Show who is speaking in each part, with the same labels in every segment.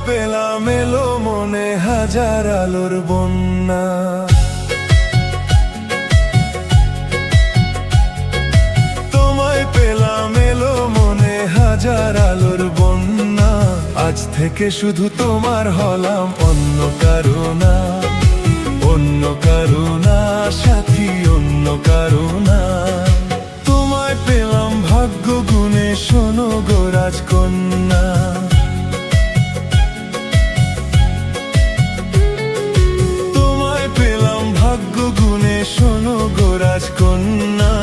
Speaker 1: পেলাম এলো মনে হাজার আলোর বন্যা, তোমায় পেলাম এলো মনে হাজার আলোর বন্যা। আজ থেকে শুধু তোমার হলাম, অন্য কারো না, অন্য কারো না সাথী, অন্য কারো না। তোমায় পেলাম ভাগ্য গুণে, শোনো গো রাজকন্যা। শোনো গো রাজকন্যা,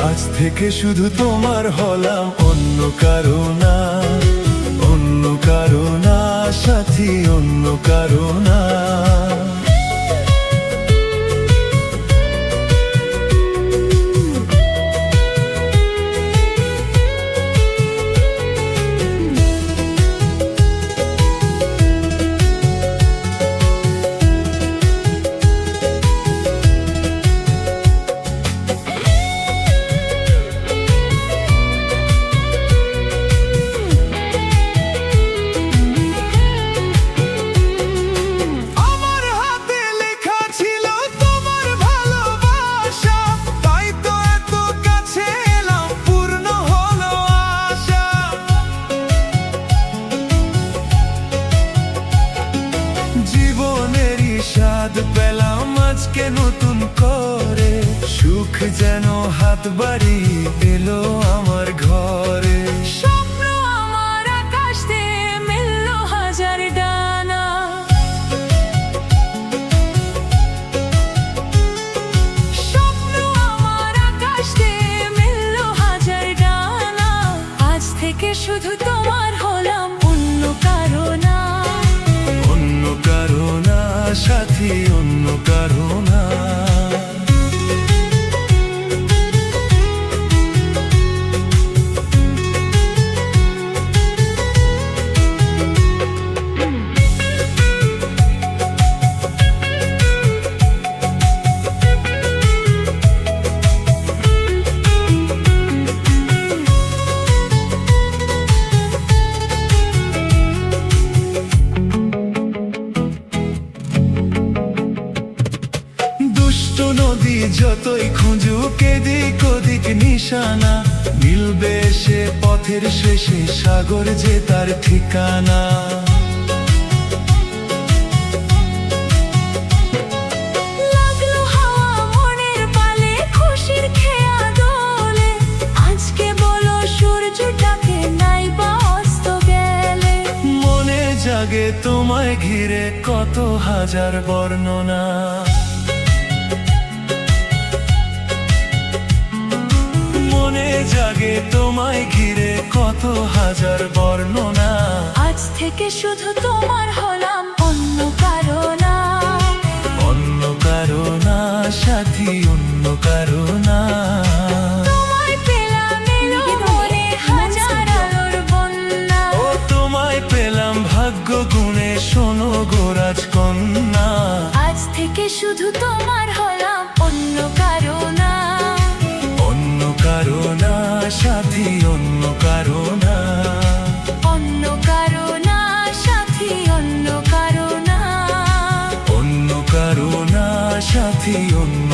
Speaker 1: আজ থেকে শুধু তোমার হলাম, অন্য কারো না, অন্য কারো না সাথী, অন্য কারো না। পেলাম আজকে নতুন করে, সুখ যেন হাত বাড়ি এলো আমার ঘরে।
Speaker 2: স্বপ্ন আমার আকাশ দিয়ে মিলল হাজার ডানা, স্বপ্ন আমার আকাশ দিয়ে মিলল হাজার ডানা। আজ থেকে শুধু তোমার হলাম, অন্য কারো না,
Speaker 1: অন্য কারো না সাথী, অন্য কারো না। নদী যতই খুঁজুক এদিক ওদিক নিশানা, মিলবে সে পথের শেষে সাগর যে তার ঠিকানা।
Speaker 2: লাগলো হাওয়া মনের পালে, খুশির খেয়া দোলে। আজকে বলো সূর্যটাকে নাই বা অস্ত গেলে।
Speaker 1: মনে জাগে তোমায় ঘিরে কত হাজার বর্ণনা, মনে জাগে তোমায় ঘিরে কত হাজার বর্ণনা।
Speaker 2: আজ থেকে শুধু তোমার হলাম, অন্য কারো না,
Speaker 1: অন্য কারো না সাথী, অন্য কারো না।
Speaker 2: তোমায় পেলাম এলো মনে হাজার আলোর বন্যা,
Speaker 1: ও তোমায় পেলাম ভাগ্য গুণে, শোনো গো রাজকন্যা।
Speaker 2: আজ থেকে শুধু তোমার হলাম, অন্য কারো না,
Speaker 1: অন্য কারো না সাথী, অন্য কারো না,
Speaker 2: অন্য কারো না সাথী, অন্য কারো না,
Speaker 1: অন্য কারো না সাথী, অন্য